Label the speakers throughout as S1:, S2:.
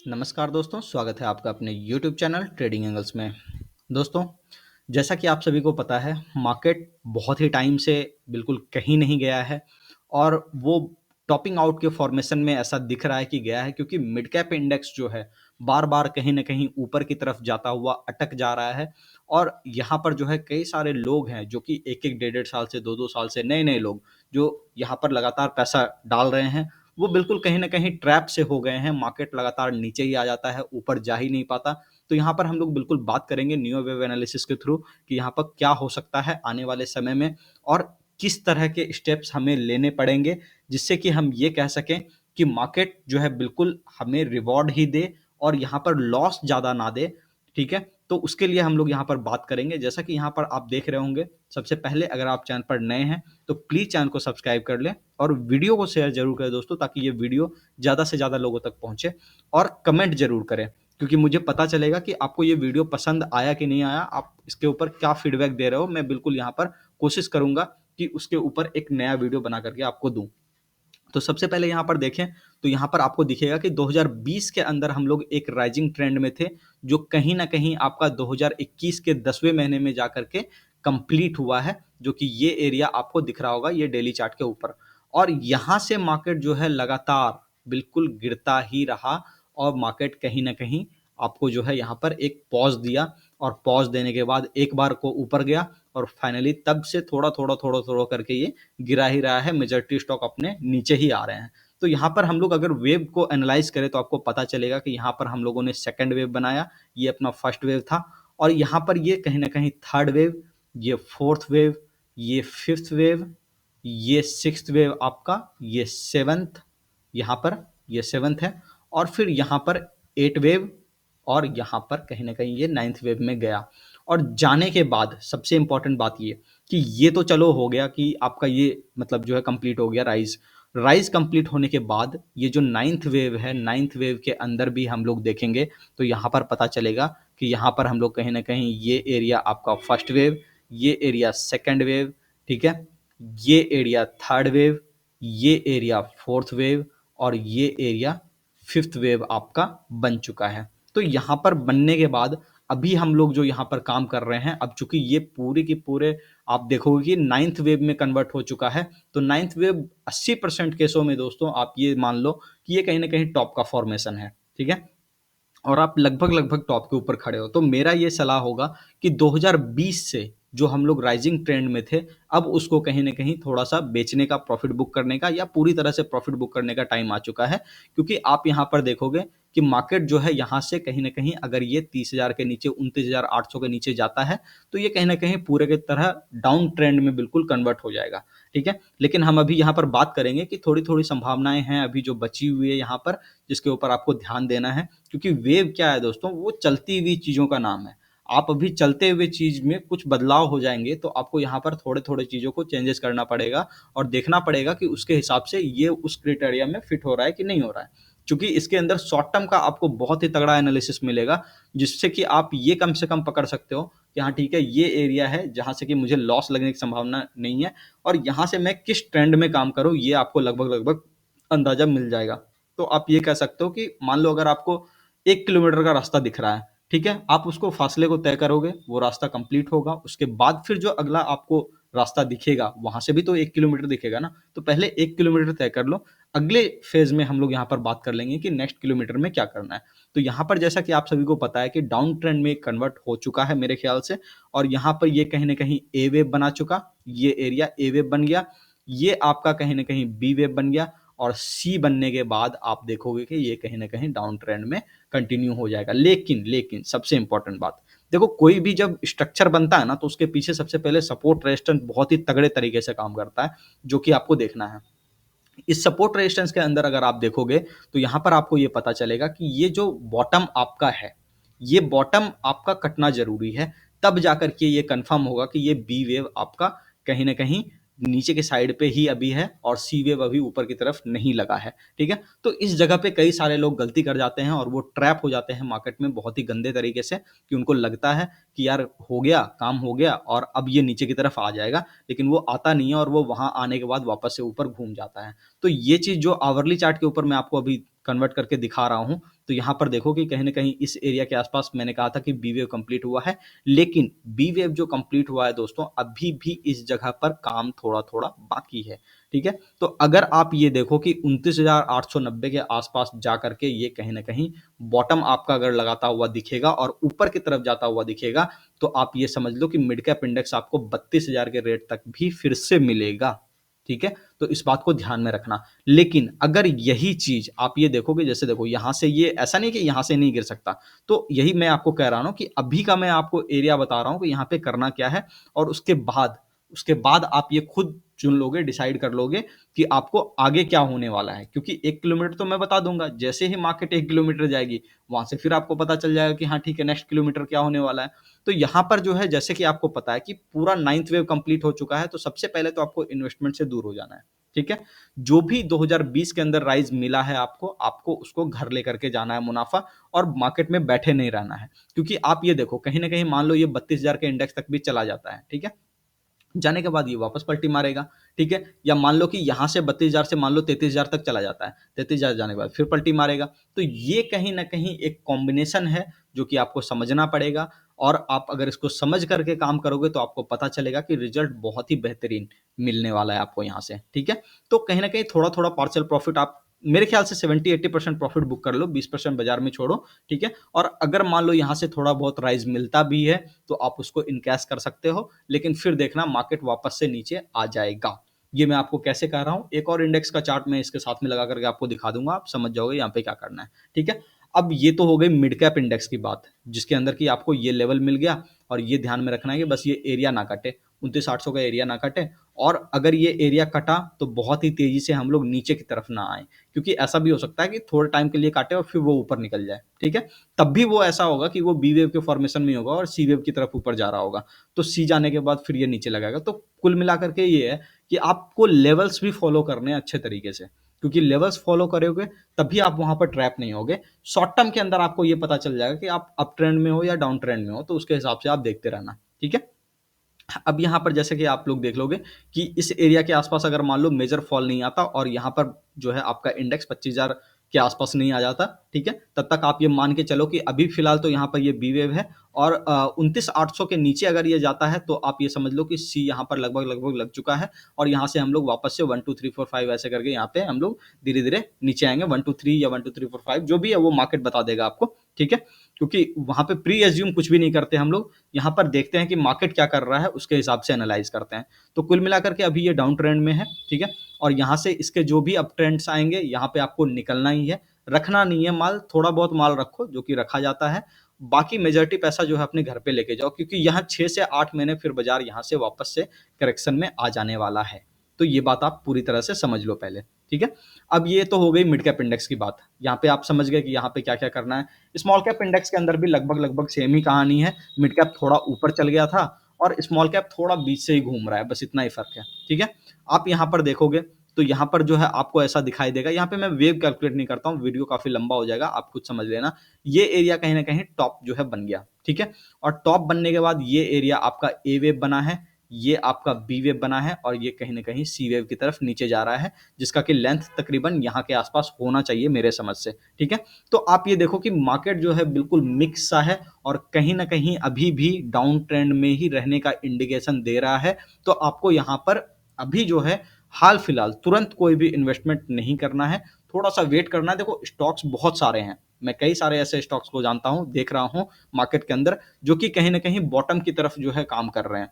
S1: नमस्कार दोस्तों, स्वागत है आपका अपने YouTube चैनल ट्रेडिंग एंगल्स में। दोस्तों, जैसा कि आप सभी को पता है, मार्केट बहुत ही टाइम से बिल्कुल कहीं नहीं गया है और वो टॉपिंग आउट के फॉर्मेशन में ऐसा दिख रहा है कि गया है, क्योंकि मिड कैप इंडेक्स जो है बार-बार कहीं न कहीं ऊपर की तरफ जाता हुआ अटक जा रहा है। और यहाँ पर जो है कई सारे लोग हैं जो कि 1-1 डेढ़-डेढ़ साल से 2-2 साल से नए-नए लोग जो यहाँ पर लगातार पैसा डाल रहे हैं, वो बिल्कुल कहीं न कहीं ट्रैप से हो गए हैं। मार्केट लगातार नीचे ही आ जाता है, ऊपर जा ही नहीं पाता। तो यहाँ पर हम लोग बिल्कुल बात करेंगे नियो वेव एनालिसिस के थ्रू कि यहाँ पर क्या हो सकता है आने वाले समय में और किस तरह के स्टेप्स हमें लेने पड़ेंगे, जिससे कि हम ये कह सकें कि मार्केट जो है बिल्कुल हमें रिवॉर्ड ही दे और यहाँ पर लॉस ज़्यादा ना दे। ठीक है? तो उसके लिए हम लोग यहाँ पर बात करेंगे। जैसा कि यहाँ पर आप देख रहे होंगे, सबसे पहले अगर आप चैनल पर नए हैं तो प्लीज़ चैनल को सब्सक्राइब कर लें और वीडियो को शेयर ज़रूर करें दोस्तों, ताकि ये वीडियो ज़्यादा से ज़्यादा लोगों तक पहुँचे। और कमेंट ज़रूर करें, क्योंकि मुझे पता चलेगा कि आपको ये वीडियो पसंद आया कि नहीं आया, आप इसके ऊपर क्या फीडबैक दे रहे हो। मैं बिल्कुल यहाँ पर कोशिश करूँगा कि उसके ऊपर एक नया वीडियो बना करके आपको दूँ। तो सबसे पहले यहाँ पर देखें तो यहाँ पर आपको दिखेगा कि 2020 के अंदर हम लोग एक राइजिंग ट्रेंड में थे, जो कहीं न कहीं आपका 2021 के 10वें महीने में जाकर के कंप्लीट हुआ है, जो कि ये एरिया आपको दिख रहा होगा ये डेली चार्ट के ऊपर। और यहाँ से मार्केट जो है लगातार बिल्कुल गिरता ही रहा और मार्केट कहीं न कहीं आपको जो है यहाँ पर एक पॉज़ दिया और पॉज़ देने के बाद एक बार को ऊपर गया और फाइनली तब से थोड़ा-थोड़ा करके ये गिरा ही रहा है, मेजॉरिटी स्टॉक अपने नीचे ही आ रहे हैं। तो यहाँ पर हम लोग अगर वेव को एनालाइज़ करें तो आपको पता चलेगा कि यहाँ पर हम लोगों ने सेकंड वेव बनाया, ये अपना फर्स्ट वेव था और यहाँ पर ये कहीं न कहीं थर्ड वेव, ये फोर्थ वेव, ये फिफ्थ वेव, ये सिक्स्थ वेव आपका, ये सेवंथ, यहाँ पर ये सेवंथ है और फिर यहाँ पर 8 वेव और यहाँ पर कहीं न कहीं ये 9th वेव में गया। और जाने के बाद सबसे इम्पोर्टेंट बात ये कि ये तो चलो हो गया कि आपका ये मतलब जो है कंप्लीट हो गया राइज़। राइज़ कंप्लीट होने के बाद ये जो 9th वेव है, 9th वेव के अंदर भी हम लोग देखेंगे तो यहाँ पर पता चलेगा कि यहाँ पर हम लोग कहीं न कहीं ये एरिया आपका फर्स्ट वेव, ये एरिया सेकंड वेव, ठीक है? ये एरिया थर्ड वेव, ये एरिया फोर्थ वेव और ये एरिया फिफ्थ वेव आपका बन चुका है। तो यहाँ पर बनने के बाद अभी हम लोग जो यहाँ पर काम कर रहे हैं, अब चूँकि ये पूरे के पूरे आप देखोगे कि 9th वेव में कन्वर्ट हो चुका है, तो 9th वेव 80% केसों में दोस्तों आप ये मान लो कि ये कहीं न कहीं टॉप का फॉर्मेशन है, ठीक है? और आप लगभग-लगभग टॉप के ऊपर खड़े हो। तो मेरा ये सलाह होगा कि 2020 से जो हम लोग राइजिंग ट्रेंड में थे, अब उसको कहीं न कहीं थोड़ा-सा बेचने का, प्रॉफ़िट बुक करने का या पूरी तरह से प्रॉफ़िट बुक करने का टाइम आ चुका है। क्योंकि आप यहाँ पर देखोगे कि मार्केट जो है यहाँ से कहीं न कहीं अगर ये 30,000 के नीचे 29,800 के नीचे जाता है, तो ये कहीं न कहीं पूरे की तरह डाउन ट्रेंड में बिल्कुल कन्वर्ट हो जाएगा, ठीक है? लेकिन हम अभी यहाँ पर बात करेंगे कि थोड़ी-थोड़ी संभावनाएँ हैं अभी जो बची हुई है यहाँ पर, जिसके ऊपर आपको ध्यान देना है। क्योंकि वेव क्या है दोस्तों, वो चलती हुई चीज़ों का नाम है। आप अभी चलते हुए चीज़ में कुछ बदलाव हो जाएँगे, तो आपको यहाँ पर थोड़े-थोड़े चीज़ों को चेंजेस करना पड़ेगा और देखना पड़ेगा कि उसके हिसाब से ये उस क्राइटेरिया में फिट हो रहा है कि नहीं हो रहा है। चूँकि इसके अंदर शॉर्ट टर्म का आपको बहुत ही तगड़ा एनालिसिस मिलेगा, जिससे कि आप ये कम से कम पकड़ सकते हो कि हाँ, ठीक है, ये एरिया है जहाँ से कि मुझे लॉस लगने की संभावना नहीं है और यहाँ से मैं किस ट्रेंड में काम करूँ, ये आपको लगभग-लगभग अंदाज़ा मिल जाएगा। तो आप ये कह सकते हो कि मान लो अगर आपको 1 किलोमीटर का रास्ता दिख रहा है, ठीक है? आप उसको फासले को तय करोगे, वो रास्ता कंप्लीट होगा, उसके बाद फिर जो अगला आपको रास्ता दिखेगा, वहाँ से भी तो 1 किलोमीटर दिखेगा ना, तो पहले 1 किलोमीटर तय कर लो, अगले फ़ेज़ में हम लोग यहाँ पर बात कर लेंगे कि नेक्स्ट किलोमीटर में क्या करना है। तो यहाँ पर जैसा कि आप सभी को पता है कि डाउन ट्रेंड में कन्वर्ट हो चुका है मेरे ख़्याल से और यहाँ पर ये कहीं न कहीं ए वेव बना चुका, ये एरिया ए वेव बन गया, ये आपका कहीं न कहीं बी वेव बन गया और सी बनने के बाद आप देखोगे कि ये कहीं न कहीं डाउन ट्रेंड में कंटिन्यू हो जाएगा। लेकिन सबसे इम्पोर्टेंट बात, देखो कोई भी जब स्ट्रक्चर बनता है ना, तो उसके पीछे सबसे पहले सपोर्ट रेजिस्टेंस बहुत ही तगड़े तरीके से काम करता है, जो कि आपको देखना है। इस सपोर्ट रेजिस्टेंस के अंदर अगर आप देखोगे, तो यहाँ पर आपको ये पता चलेगा कि ये जो बॉटम आपका है, ये बॉटम आपका कटना ज़रूरी है, तब जाकर के ये कन्फर्म होगा कि ये बी वेव आपका कहीं न कहीं नीचे के साइड पे ही अभी है और सी वेव अभी ऊपर की तरफ नहीं लगा है, ठीक है? तो इस जगह पे कई सारे लोग गलती कर जाते हैं और वो ट्रैप हो जाते हैं मार्केट में बहुत ही गंदे तरीके से कि उनको लगता है कि यार हो गया, काम हो गया और अब ये नीचे की तरफ आ जाएगा, लेकिन वो आता नहीं है और वो वहाँ आने के बाद वापस से ऊपर घूम जाता है। तो ये चीज़ जो आवरली चार्ट के ऊपर मैं आपको अभी कन्वर्ट करके दिखा रहा हूँ, तो यहाँ पर देखो कि कहीं न कहीं इस एरिया के आस-पास मैंने कहा था कि बी वेव कंप्लीट हुआ है, लेकिन बी वेव जो कंप्लीट हुआ है दोस्तों, अभी भी इस जगह पर काम थोड़ा-थोड़ा बाकी है, ठीक है? तो अगर आप ये देखो कि 29,890 के आस-पास जा कर के ये कहीं न कहीं बॉटम आपका अगर लगाता हुआ दिखेगा और ऊपर की तरफ जाता हुआ दिखेगा, तो आप ये समझ लो कि मिड कैप इंडेक्स आपको 32,000 के रेट तक भी फिर से मिलेगा, ठीक है? तो इस बात को ध्यान में रखना। लेकिन अगर यही चीज़ आप ये देखोगे, जैसे देखो यहाँ से ये ऐसा नहीं कि यहाँ से नहीं गिर सकता, तो यही मैं आपको कह रहा हूँ कि अभी का मैं आपको एरिया बता रहा हूँ कि यहाँ पे करना क्या है और उसके बाद आप ये खुद चुन लोगे, डिसाइड कर लोगे कि आपको आगे क्या होने वाला है। क्योंकि 1 किलोमीटर तो मैं बता दूँगा, जैसे ही मार्केट 1 किलोमीटर जाएगी, वहाँ से फिर आपको पता चल जाएगा कि हाँ, ठीक है, नेक्स्ट किलोमीटर क्या होने वाला है। तो यहाँ पर जो है, जैसे कि आपको पता है कि पूरा 9th वेव कंप्लीट हो चुका है, तो सबसे पहले तो आपको इन्वेस्टमेंट से दूर हो जाना है, ठीक है? जो भी 2020 के अंदर राइज़ मिला है आपको, आपको उसको घर लेकर के जाना है मुनाफ़ा, और मार्केट में बैठे नहीं रहना है। क्योंकि आप ये देखो, कहीं न कहीं मान लो ये 32,000 के इंडेक्स तक भी चला जाता है, ठीक है? जाने के बाद ये वापस पलटी मारेगा, ठीक है? या मान लो कि यहाँ से 32,000 से मान लो 33,000 तक चला जाता है, 33,000 जाने के बाद फिर पलटी मारेगा। तो ये कहीं न कहीं एक कॉम्बिनेशन है, जो कि आपको समझना पड़ेगा, और आप अगर इसको समझ करके काम करोगे, तो आपको पता चलेगा कि रिज़ल्ट बहुत ही बेहतरीन मिलने वाला है आपको यहाँ से, ठीक है? तो कहीं न कहीं थोड़ा-थोड़ा पार्शियल प्रॉफ़िट आप मेरे ख़्याल से 70-80% प्रॉफ़िट बुक कर लो, 20% बाज़ार में छोड़ो, ठीक है? और अगर मान लो यहाँ से थोड़ा बहुत राइज़ मिलता भी है, तो आप उसको इनकैश कर सकते हो, लेकिन फिर देखना मार्केट वापस से नीचे आ जाएगा। ये मैं आपको कैसे कह रहा हूँ, एक और इंडेक्स का चार्ट मैं इसके साथ में लगा करके आपको दिखा दूँगा, आप समझ जाओगे यहाँ पे क्या करना है, ठीक है? अब ये तो हो गई मिड कैप इंडेक्स की बात, जिसके अंदर कि आपको ये लेवल मिल गया, और ये ध्यान में रखना है कि बस ये एरिया ना कटे, 29,800 का एरिया ना कटे, और अगर ये एरिया कटा, तो बहुत ही तेज़ी से हम लोग नीचे की तरफ ना आएँ, क्योंकि ऐसा भी हो सकता है कि थोड़े टाइम के लिए काटे और फिर वो ऊपर निकल जाए, ठीक है? तब भी वो ऐसा होगा कि वो बी वेव के फॉर्मेशन में होगा और सी वेव की तरफ ऊपर जा रहा होगा। तो सी जाने के बाद फिर ये नीचे लगाएगा। तो कुल मिलाकर के ये है कि आपको लेवल्स भी फ़ॉलो करने हैं अच्छे तरीके से, क्योंकि लेवल्स फ़ॉलो करोगे तभी आप वहाँ पर ट्रैप नहीं होगे। शॉर्ट टर्म के अंदर आपको ये पता चल जाएगा कि आप अप ट्रेंड में हो या डाउन ट्रेंड में हो, तो उसके हिसाब से आप देखते रहना, ठीक है? अब यहाँ पर जैसे कि आप लोग देख लोगे कि इस एरिया के आसपास अगर मान लो मेजर फॉल नहीं आता और यहाँ पर जो है आपका इंडेक्स 25,000 के आसपास नहीं आ जाता, ठीक है? तब तक आप ये मान के चलो कि अभी फिलहाल तो यहाँ पर ये बी वेव है, और 29,800 के नीचे अगर ये जाता है, तो आप ये समझ लो कि सी यहाँ पर लगभग-लगभग लग चुका है, और यहाँ से हम लोग वापस से 1, 2, 3, 4, 5 ऐसे करके यहाँ पे हम लोग धीरे-धीरे नीचे आएँगे। 1, 2, 3 या 1, 2, 3, 4, 5 जो भी है वो मार्केट बता देगा आपको, ठीक है? क्योंकि वहाँ पे प्री अज़्यूम कुछ भी नहीं करते हम लोग, यहाँ पर देखते हैं कि मार्केट क्या कर रहा है, उसके हिसाब से एनालाइज़ करते हैं। तो कुल मिलाकर के अभी ये डाउन ट्रेंड में है, ठीक है? और यहाँ से इसके जो भी अप ट्रेंड्स आएँगे, यहाँ पे आपको निकलना ही है, रखना नहीं है माल, थोड़ा बहुत माल रखो जो कि रखा जाता है। बाकी मेजॉरिटी पैसा जो है अपने घर पे लेके जाओ, क्योंकि यहाँ 6 से 8 महीने फिर बाज़ार यहाँ से वापस से करेक्शन में आ जाने वाला है। तो ये बात आप पूरी तरह से समझ लो पहले, ठीक है? अब ये तो हो गई मिड कैप इंडेक्स की बात। यहाँ पे आप समझ गए कि यहाँ पे क्या-क्या करना है। स्मॉल कैप इंडेक्स के अंदर भी लगभग-लगभग सेम ही कहानी है। मिड कैप थोड़ा ऊपर चल गया था और स्मॉल कैप थोड़ा बीच से ही घूम रहा है, बस इतना ही फ़र्क है, ठीक है? आप यहाँ पर देखोगे, तो यहाँ पर जो है आपको ऐसा दिखाई देगा, यहाँ पे मैं वेव कैलकुलेट नहीं करता हूँ, वीडियो काफ़ी लंबा हो जाएगा, आप खुद समझ लेना। ये एरिया कहीं न कहीं टॉप जो है बन गया, ठीक है? और टॉप बनने के बाद ये एरिया आपका ए वेव बना है, ये आपका बी वेव बना है, और ये कहीं न कहीं सी वेव की तरफ नीचे जा रहा है, जिसका कि लेंथ तकरीबन यहाँ के आस-पास होना चाहिए मेरे समझ से, ठीक है? तो आप ये देखो कि मार्केट जो है बिल्कुल मिक्स सा है, और कहीं न कहीं अभी भी डाउन ट्रेंड में ही रहने का इंडिकेशन दे रहा है। तो आपको यहाँ पर अभी जो है हाल-फिलहाल तुरंत कोई भी इन्वेस्टमेंट नहीं करना है, थोड़ा-सा वेट करना है। देखो, स्टॉक्स बहुत सारे हैं, मैं कई सारे ऐसे स्टॉक्स को जानता हूँ, देख रहा हूँ मार्केट के अंदर, जो कि कहीं न कहीं बॉटम की तरफ जो है काम कर रहे हैं।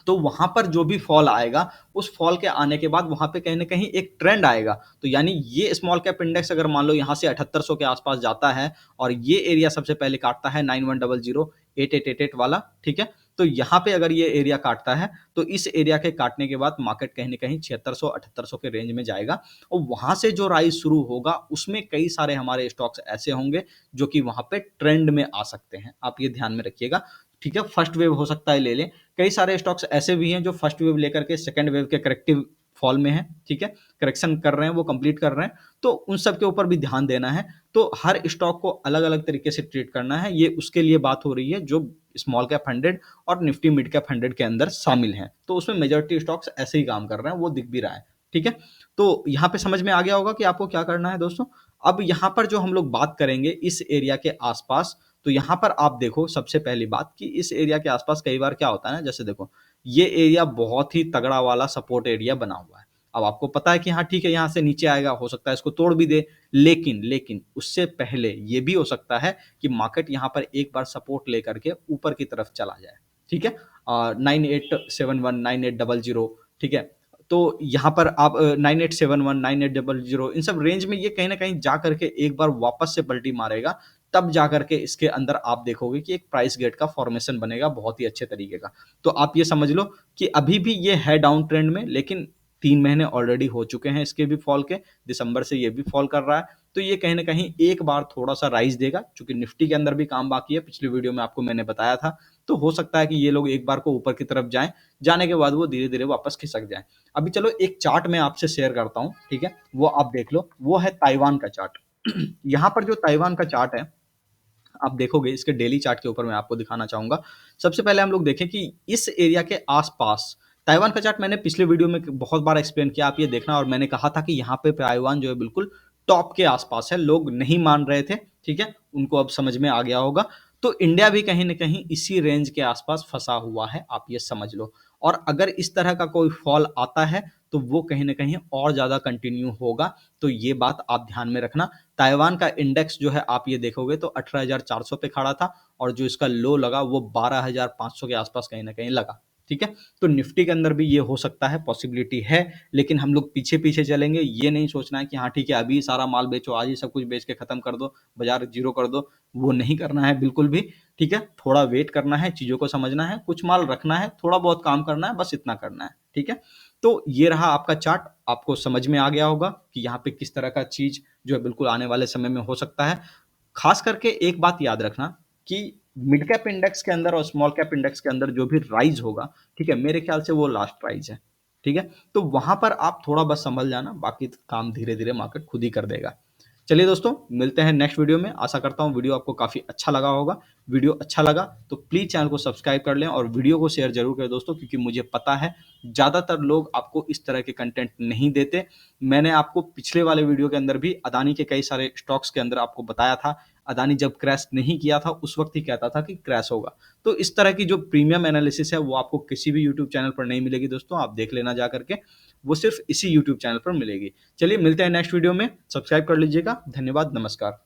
S1: तो वहाँ पर जो भी फॉल आएगा, उस फॉल के आने के बाद वहाँ पे कहीं न कहीं एक ट्रेंड आएगा। तो यानी ये स्मॉल कैप इंडेक्स अगर मान लो यहाँ से 7800 के आस-पास जाता है, और ये एरिया सबसे पहले काटता है 9100, 8888 वाला, ठीक है? तो यहाँ पे अगर ये एरिया काटता है, तो इस एरिया के काटने के बाद मार्केट कहीं न कहीं 7600-7800 के रेंज में जाएगा, और वहाँ से जो राइज़ शुरू होगा, उसमें कई सारे हमारे स्टॉक्स ऐसे होंगे, जो कि वहाँ पे ट्रेंड में आ सकते हैं। आप ये ध्यान में रखिएगा, ठीक है? फर्स्ट वेव हो सकता है ले लें, कई सारे स्टॉक्स ऐसे भी हैं जो फर्स्ट वेव लेकर के सेकंड वेव के करेक्टिव फॉल में हैं, ठीक है? करेक्शन कर रहे हैं, वो कंप्लीट कर रहे हैं, तो उन सब के ऊपर भी ध्यान देना है। तो हर स्टॉक को अलग-अलग तरीके से ट्रीट करना है, ये उसके लिए बात हो रही है जो स्मॉल कैप 100 और निफ्टी मिड कैप 100 के अंदर शामिल हैं। तो उसमें मेजॉरिटी स्टॉक्स ऐसे ही काम कर रहे हैं, वो दिख भी रहा है। ठीक है? तो यहाँ पे समझ में आ गया होगा कि आपको क्या करना है दोस्तों। अब यहाँ पर जो हम लोग बात करेंगे इस एरिया के आस-पास, तो यहाँ पर आप देखो सबसे पहली बात कि इस एरिया के आस-पास कई बार क्या होता है ना, जैसे देखो ये एरिया बहुत ही तगड़ा वाला सपोर्ट एरिया बना हुआ है। अब आपको पता है कि हाँ ठीक है, यहाँ से नीचे आएगा, हो सकता है इसको तोड़ भी दे, लेकिन उससे पहले ये भी हो सकता है कि मार्केट यहाँ पर एक बार सपोर्ट लेकर के ऊपर की तरफ चला जाए, ठीक है? 9871 9800, ठीक है? तो यहाँ पर आप 9871 9800 इन सब रेंज में ये कहीं न कहीं जा करके एक बार वापस से पलटी मारेगा, तब जा करके इसके अंदर आप देखोगे कि एक प्राइस गेट का फॉर्मेशन बनेगा बहुत ही अच्छे तरीके का। तो आप ये समझ लो कि अभी भी ये है डाउन ट्रेंड में, लेकिन 3 महीने ऑलरेडी हो चुके हैं इसके भी फॉल के, दिसंबर से ये भी फॉल कर रहा है। तो ये कहीं न कहीं एक बार थोड़ा-सा राइज़ देगा, चूँकि निफ्टी के अंदर भी काम बाकी है, पिछली वीडियो में आपको मैंने बताया था। तो हो सकता है कि ये लोग एक बार को ऊपर की तरफ जाएँ, जाने के बाद वो धीरे-धीरे वापस खिसक जाएँ। अभी चलो एक चार्ट मैं आपसे शेयर करता हूँ, ठीक है? वो आप देख लो, वो है ताइवान का चार्ट। यहाँ पर जो ताइवान का चार्ट है, आप देखोगे इसके डेली चार्ट के ऊपर मैं आपको दिखाना चाहूँगा। सबसे पहले हम लोग देखें कि इस एरिया के आस-पास ताइवान का चार्ट मैंने पिछले वीडियो में बहुत बार एक्सप्लेन किया, आप ये देखना, और मैंने कहा था कि यहाँ पे ताइवान जो है बिल्कुल टॉप के आस-पास है। लोग नहीं मान रहे थे, ठीक है? उनको अब समझ में आ गया होगा। तो इंडिया भी कहीं न कहीं इसी रेंज के आस-पास फँसा हुआ है, आप ये समझ लो। और अगर इस तरह का कोई फॉल आता है, तो वो कहीं न कहीं और ज़्यादा कंटिन्यू होगा, तो ये बात आप ध्यान में रखना। ताइवान का इंडेक्स जो है आप ये देखोगे तो 18,400 पे खड़ा था, और जो इसका लो लगा वो 12,500 के आसपास कहीं न कहीं लगा, ठीक है? तो निफ्टी के अंदर भी ये हो सकता है, पॉसिबिलिटी है, लेकिन हम लोग पीछे-पीछे चलेंगे। ये नहीं सोचना है कि हाँ ठीक है, अभी सारा माल बेचो, आज ही सब कुछ बेच के खत्म कर दो, बाज़ार ज़ीरो कर दो, वो नहीं करना है बिल्कुल भी, ठीक है? थोड़ा वेट करना है, चीज़ों को समझना है, कुछ माल रखना है, थोड़ा बहुत काम करना है, बस इतना करना है, ठीक है? तो ये रहा आपका चार्ट, आपको समझ में आ गया होगा कि यहाँ पे किस तरह का चीज़ जो है बिल्कुल आने वाले समय में हो सकता है। खास करके एक बात याद रखना कि मिड कैप इंडेक्स के अंदर और स्मॉल कैप इंडेक्स के अंदर जो भी राइज़ होगा, ठीक है? मेरे ख्याल से वो लास्ट राइज़ है, ठीक है? तो वहाँ पर आप थोड़ा बस सँभल जाना, बाकी काम धीरे-धीरे मार्केट खुद ही कर देगा। चलिए दोस्तों, मिलते हैं नेक्स्ट वीडियो में। आशा करता हूँ वीडियो आपको काफ़ी अच्छा लगा होगा। वीडियो अच्छा लगा तो प्लीज़ चैनल को सब्सक्राइब कर लें और वीडियो को शेयर ज़रूर करें दोस्तों, क्योंकि मुझे पता है ज़्यादातर लोग आपको इस तरह के कंटेंट नहीं देते। मैंने आपको पिछले वाले वीडियो के अंदर भी अदानी के कई सारे स्टॉक्स के अंदर आपको बताया था, अदानी जब क्रैश नहीं किया था उस वक़्त ही कहता था कि क्रैश होगा। तो इस तरह की जो प्रीमियम एनालिसिस है वो आपको किसी भी यूट्यूब चैनल पर नहीं मिलेगी दोस्तों, आप देख लेना जा करके। वो सिर्फ़ इसी यूट्यूब चैनल पर मिलेगी। चलिए मिलते हैं नेक्स्ट वीडियो में, सब्सक्राइब कर लीजिएगा। धन्यवाद, नमस्कार।